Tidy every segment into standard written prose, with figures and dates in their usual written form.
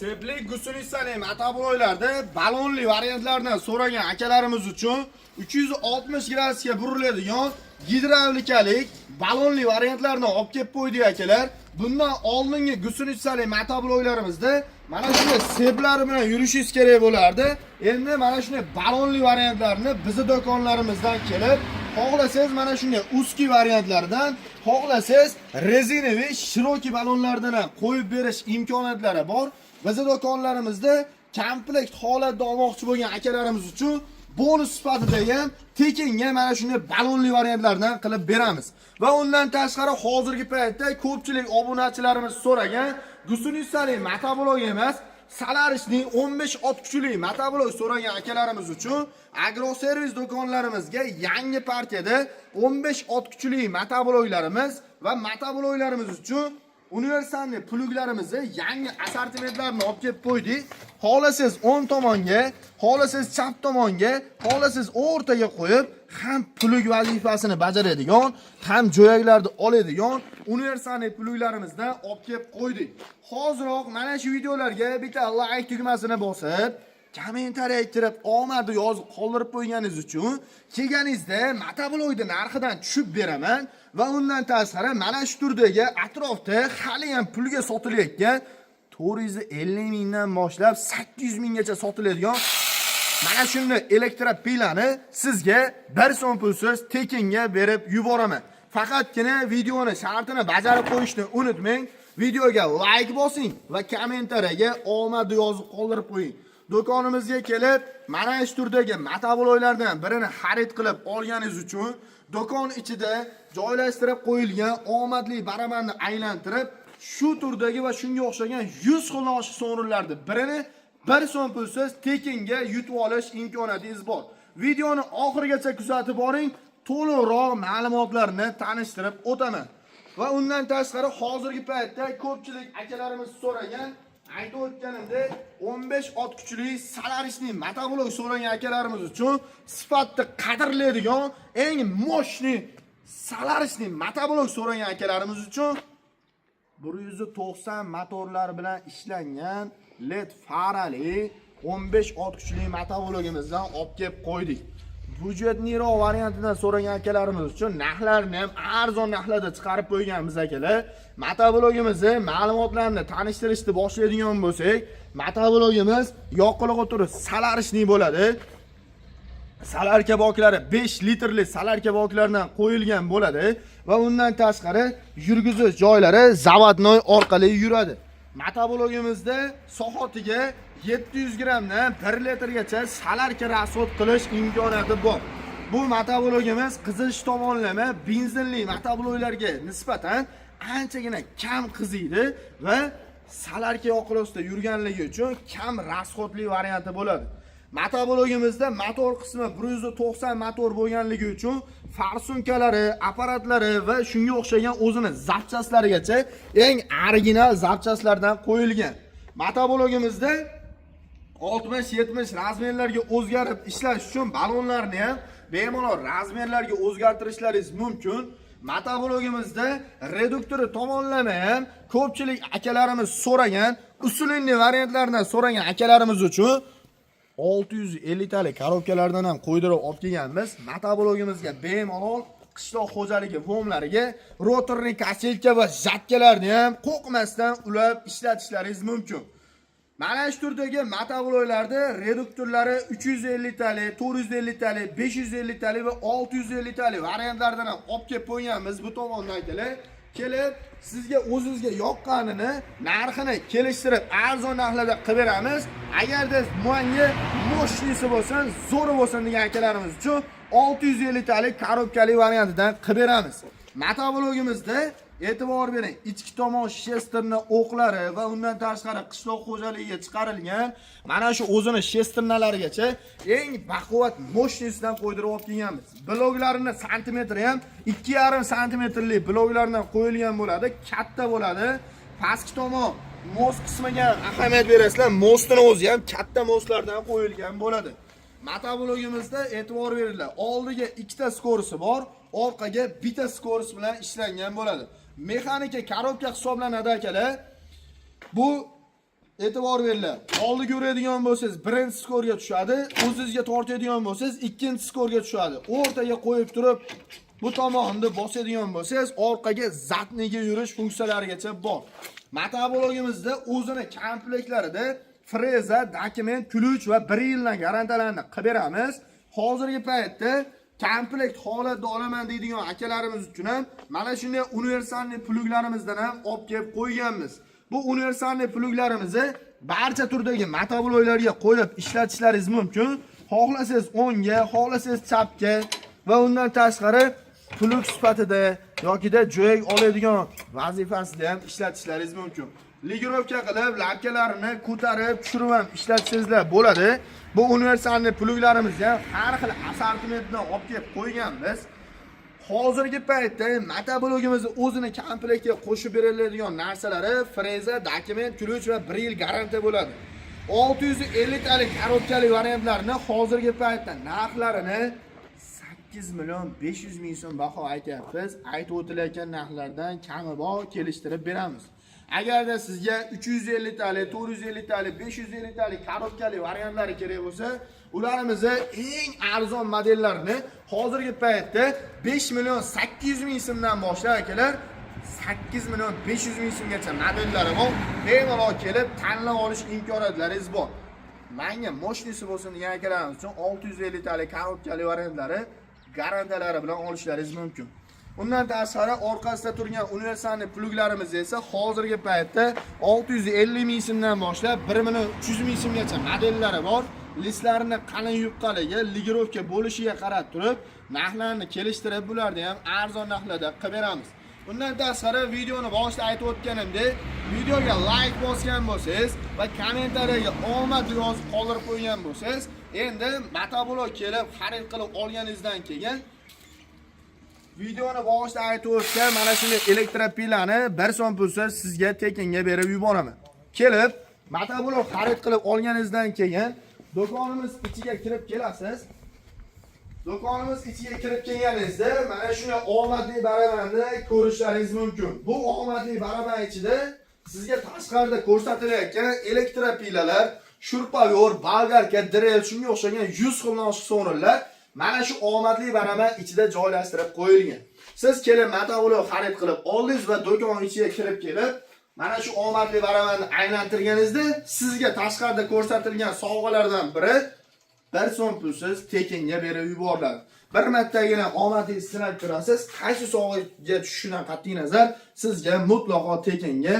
Sepli Gusunisali mataboylarda balonli variantlardan so'ragan akalarimiz uchun 360 gradusga buriladigan gidravlikalik balonli variantlarni olib kelib qo'ydik akalar. Bundan oldingi Gusunisali mataboylarimizda mana shunday seplar bilan yurishingiz kerak bo'lardi. Endi mana shunday balonli variantlarni bizning do'konlarimizdan kelib, xohlasangiz mana shunday узкий variantlardan, xohlasangiz rezinoviy shiroki balonlardan ham qo'yib berish imkoniyatlari bor. Bizning do'konlarimizda komplekt holatda olmoqchi bo'lgan akalarimiz uchun bonus sifatida ham tekinga mana shunday balonli variantlardan qilib beramiz. Va undan tashqari hozirgi paytda ko'pchilik obunachilarimiz so'ragan Gusunisali matabolog emas, Salarishning 15 ot kuchli matabolog so'ragan akalarimiz uchun agroservis do'konlarimizga yangi partiyada 15 ot kuchli matabologlarimiz va matabologlarimiz uchun universalniy pluglarimizni yangi assortimentlarni olib kelib qo'ydik. Xohlasangiz o'ng tomonga, xohlasangiz chap tomonga, xohlasangiz o'rtaga qo'yib, ham plug vazifasini bajaradigan, ham jo'yaklarni oladigan universalniy pluglarimizdan olib kelib qo'ydik. Hoziroq mana shu videolarga bitta like tugmasini bosib, kommentariy aytirib, omadni yozib qoldirib qo'yganingiz uchun kelganingizda matabologni narxidan tushib beraman va undan tashqari mana shu turdagi atrofda hali ham pulga sotilayotgan 450 mingdan boshlab 800 minggacha sotiladigan mana shunday elektropilani sizga 1 so'm pulsiz tekinga berib yuboraman. Faqatgina videoni shartini bajarib qo'yishni unutmang. Videoga like bosing va kommentariyaga omadni yozib qoldirib qo'ying. Do'konimizga kelib, mana shu turdagi matabologlardan birini xarid qilib olganingiz uchun do'kon ichida joylashtirib qo'yilgan omadli baramanni aylantirib, shu turdagi va shunga o'xshagan 100 xil oshiq sovrinlarni birini 1 so'm pulsiz tekinga yutib olish imkoniyatingiz bor. Videoni oxirigacha kuzatib boring, to'liqroq ma'lumotlarni tanishtirib o'taman. Va undan tashqari hozirgi paytda ko'pchilik akalarimiz so'ragan, aytib o'tganimdek 15 ot kuchli Salarishning matabolog so'ragan akalarimiz uchun sifatli qadrlaydigan eng moshni Salarishning matabolog so'ragan akalarimiz uchun 190 motorlar bilan ishlangan LED farali 15 ot kuchli matabologimizdan olib kelib qo'ydik. Budjetniroq variantidan so'ragan akalarimiz uchun narxlarni ham arzon narxlarda chiqarib qo'yganmiz akalar. Matabologimizni ma'lumotlarni tanishtirishni boshlaydigan bo'lsak, matabologimiz yoqilg'i turi Salarishning bo'ladi. Salarka boklari 5 litrli salarka boklaridan qo'yilgan bo'ladi va undan tashqari yurgizish joylari zavodnoy orqali yuradi. Matabologimizda soatiga 700 grammdan 1 litrgacha salarka rasxod qilish imkoniyati bor. Bu matabologimiz qizish tomonlama benzinli matabologlarga nisbatan anchagina kam qiziydi va salarka yoqilg'isida yurganligi uchun kam rasxodli varianti bo'ladi. Matabologimizda motor qismi 190 motor bo'lganligi uchun farsunkalari, apparatlari va shunga o'xshagan o'zini zapchaslarigacha eng original zapchaslardan qo'yilgan. Matabologimizda 60-70 razmerlarga o'zgarib ishlash uchun balonlarni ham bemalol razmerlarga o'zgartirishlaringiz mumkin. Matabologimizda reduktori tomonlama ham ko'pchilik akalarimiz so'ragan, usulinli variantlardan so'ragan akalarimiz uchun 650 talik korobkalardan ham qo'ydirib olib kelganmiz. Matabologimizga bemalol qishloq xo'jaligi fomlariga rotorli kaselka va jatkalarni ham qo'rqmasdan ulab ishlatishlaringiz mumkin. Mana shu turdagi matabologlarda reduktorlari 350 talik, 450 talik, 550 talik va 650 talik variantlardan ham olib kelib qo'yganmiz bu tomondan kelib sizga o'zingizga yoqqanini narxini kelishtirib arzon narxlarda qilib beramiz. Agarda muayyan moshinasi bo'lsa, zo'r bo'lsin degan akalarimiz uchun 650 talik korobkali variantidan qilib beramiz. Matabologimizda e'tibor bering, ichki tomon shesterna o'qlari va undan tashqari qishloq xo'jaligiga chiqarilgan mana shu o'zini shesternalarigacha eng baquvvat moshinasidan qo'ydirib olib kelganmiz. Bloglarini santimetri ham 2,5 santimetrli bloglardan qo'yilgan bo'ladi, katta bo'ladi. Pastki tomon most qismiga ahamiyat berasizlar, mostning o'zi ham katta mostlardan qo'yilgan bo'ladi. Matabologimizda e'tibor beringlar, oldiga 2 ta skorisi bor, orqaga bitta skoris bilan ishlangan bo'ladi. Mexanika korobka hisoblanadi akalar. Bu e'tibor beringlar. Oldi ko'radigan bo'lsangiz, birinchi skorga tushadi. O'zingizga tortadigan bo'lsangiz, ikkinchi skorga tushadi. O'rtaga qo'yib turib, bu tomonni bosadigan bo'lsangiz, orqaga zatniga yurish funksiyalarigacha bor. Motoblogimizda o'zini komplektlarida freza, dokument, ключ va 1 yildan garantiyalarni qilib beramiz. Hozirgi paytda komplekt holatda olaman deydigan akalarimiz uchun ham mana shunday universalniy pluglarimizdan ham olib kelib qo'yganmiz. Bu universalniy pluglarimizni barcha turdagi motobloklarga qo'yib ishlatishlaringiz mumkin. Xohlasangiz o'ngga, xohlasangiz chapga va undan tashqari plug sifatida yokida jo'yak oladigan vazifasida ham ishlatishlaringiz mumkin. Ligirovka qilib, labkalarini ko'tarib, tushirib ham ishlatsangizlar bo'ladi. Bu universalniy pluglarimizni har xil assortimentdan olib kelib qo'yganmiz. Hozirgi paytda motoblogimizni o'zini komplektga qo'shib beriladigan narsalari freza, dokument, ключ va 1 yil garantiya bo'ladi. 650 talik korobkali variantlarni hozirgi paytda narxlarini 8 million 500 ming so'm baho aytyapmiz. Aytib o'tilayotgan narxlardan kami bor kelishtirib beramiz. Agarda sizga 350 talik, 450 talik, 550 talik korobkali variantlari kerak bo'lsa, ularimizni eng arzon modellarini hozirgi paytda 5 million 800 ming so'mdan boshlab akalar 8 million 500 ming so'mgacha modellari bor. Bemalol kelib tanlab olish imkoniyatlaringiz bor. Menga moshnisi bo'lsin degan akalarimiz uchun 650 talik korobkali variantlari garantiyalari bilan olishlaringiz mumkin. Undan tashqari orqasida turgan universalniy pluglarimiz esa hozirgi paytda 650 ming so'mdan boshlab 1 million 300 ming so'mgacha modellari bor. Listlarini qalin yupqaligi, ligirovka bo'lishiga qarab turib, narxlarni kelishtirib, bularni ham arzon narxlarda qilib beramiz. Undan tashqari videoni boshida aytib o'tganimdek, videoga like bosgan bo'lsangiz va kommentariyaga omad yozib qoldirib qo'ygan bo'lsangiz, endi motoblok kelib xarid qilib olganingizdan keyin videoni boshida aytib o'tgan mana shunday elektropilani 1 so'm pulsiz sizga tekinga berib yuboraman. Kelib, motoblok xarid qilib olganingizdan keyin do'konimiz ichiga kirib kelasiz. Do'konimiz ichiga kirib kelganingizda mana shunday omadli barabanni ko'rishlaringiz mumkin. Bu omadli baraban ichida sizga tashqarida ko'rsatilayotgan elektropilalar, shurpayor, bolgarka, drel shunga o'xshagan 100 xildan oshiq sovrinlar mana shu omadli baraban ichida joylashtirib qo'yilgan. Siz kelib motoblok xarid qilib oldingiz va do'kon ichiga kirib kelib, mana shu omadli barabanni aylantirganingizda sizga tashqarida ko'rsatilgan sovg'alardan biri 1 so'm pulsiz tekinga berib yuboriladi. Bir martagina omadli sinab ko'rasiz, qaysi sovg'aga tushishidan qat'iy nazar sizga mutlaqo tekinga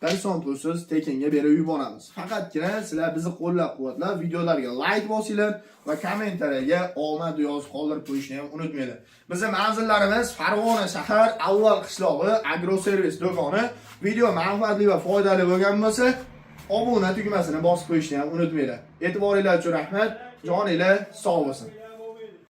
1 so'm pulsiz tekinga berib yuboramiz. Faqatgina sizlar bizni qo'llab-quvvatlab, videolarga like bosinglar va kommentariyaga omad yozib qoldirib qo'yishni ham unutmanglar. Bizning manzillarimiz Farg'ona shahar Avval qishlog'i agroservis do'koni. Video manfaatli va foydali bo'lgan bo'lsa, obuna tugmasini bosib qo'yishni ham unutmanglar. E'tiboringlar uchun rahmat. Joninglar sog' bo'lsin.